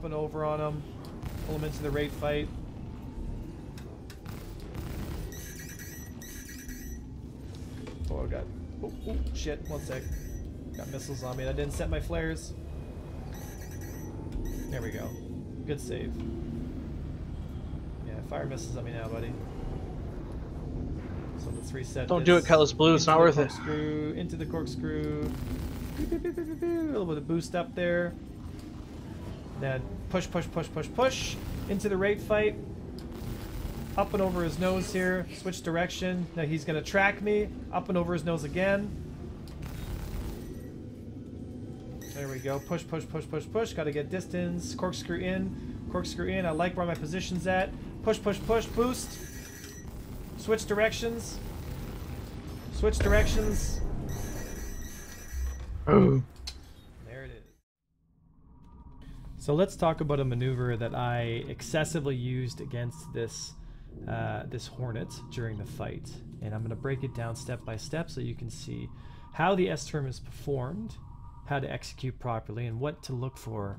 up and over on him. Pull him into the raid fight. Oh, God. Oh, shit. One sec. Got missiles on me and I didn't set my flares. There we go. Good save. Yeah, fire missiles on me now, buddy. So let's reset. Don't do it, Cutlass Blue. It's not worth it. Into the corkscrew. A little bit of boost up there. Then push, push, push, push, push. Into the raid fight. Up and over his nose here. Switch direction. Now he's going to track me. Up and over his nose again. There we go. Push, push, push, push, push. Got to get distance. Corkscrew in. Corkscrew in. I like where my position's at. Push, push, push. Boost. Switch directions. Switch directions. Oh. There it is. So let's talk about a maneuver that I excessively used against this this Hornet during the fight. And I'm going to break it down step by step so you can see how the S-turn is performed, how to execute properly, and what to look for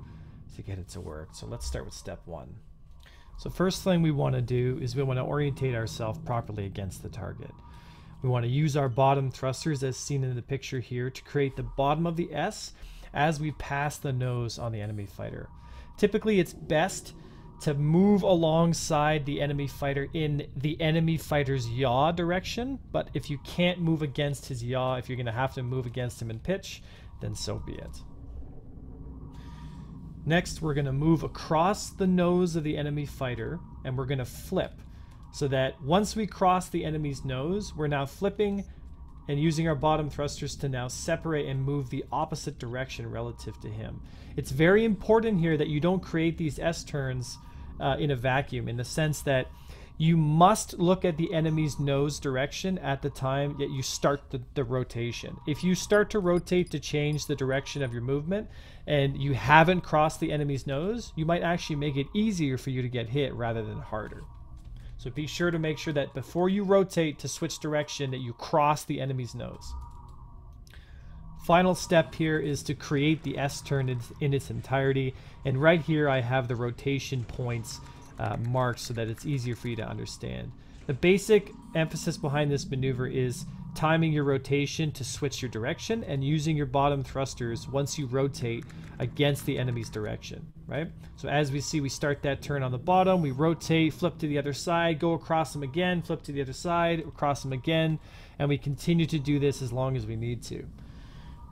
to get it to work. So let's start with step one. So first thing we want to do is we want to orientate ourselves properly against the target. We want to use our bottom thrusters as seen in the picture here to create the bottom of the S as we pass the nose on the enemy fighter. Typically it's best to move alongside the enemy fighter in the enemy fighter's yaw direction, but if you can't move against his yaw, if you're going to have to move against him in pitch, then so be it. Next, we're going to move across the nose of the enemy fighter, and we're going to flip, so that once we cross the enemy's nose, we're now flipping and using our bottom thrusters to now separate and move the opposite direction relative to him. It's very important here that you don't create these S-turns in a vacuum, in the sense that you must look at the enemy's nose direction at the time that you start the rotation. If you start to rotate to change the direction of your movement and you haven't crossed the enemy's nose, you might actually make it easier for you to get hit rather than harder. So be sure to make sure that before you rotate to switch direction that you cross the enemy's nose. Final step here is to create the S-turn in its entirety, and right here I have the rotation points marked so that it's easier for you to understand. The basic emphasis behind this maneuver is timing your rotation to switch your direction and using your bottom thrusters once you rotate against the enemy's direction, right? So as we see, we start that turn on the bottom, we rotate, flip to the other side, go across them again, flip to the other side, across them again, and we continue to do this as long as we need to.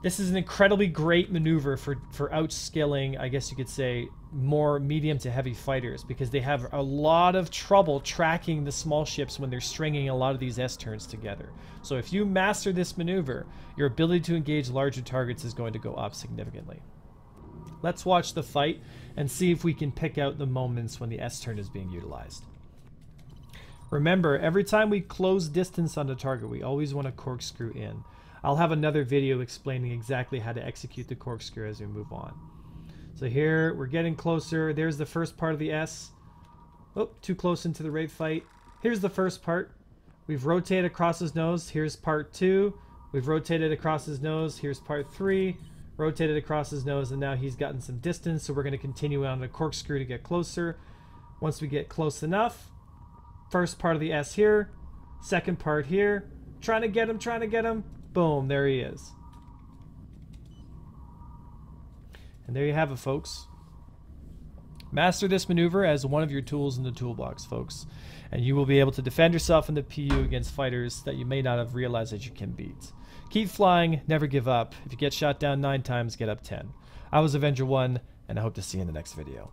This is an incredibly great maneuver for outskilling, I guess you could say, more medium to heavy fighters, because they have a lot of trouble tracking the small ships when they're stringing a lot of these S-turns together. So if you master this maneuver, your ability to engage larger targets is going to go up significantly. Let's watch the fight and see if we can pick out the moments when the S-turn is being utilized. Remember, every time we close distance on the target, we always want to corkscrew in. I'll have another video explaining exactly how to execute the corkscrew as we move on. So here, we're getting closer. There's the first part of the S. Oh, too close into the raid fight. Here's the first part. We've rotated across his nose. Here's part 2. We've rotated across his nose. Here's part 3. Rotated across his nose, and now he's gotten some distance, so we're going to continue on the corkscrew to get closer. Once we get close enough, first part of the S here, second part here. Trying to get him, trying to get him. Boom, there he is. And there you have it, folks. Master this maneuver as one of your tools in the toolbox, folks, and you will be able to defend yourself in the PU against fighters that you may not have realized that you can beat. Keep flying, never give up. If you get shot down 9 times, get up 10. I was Avenger 1, and I hope to see you in the next video.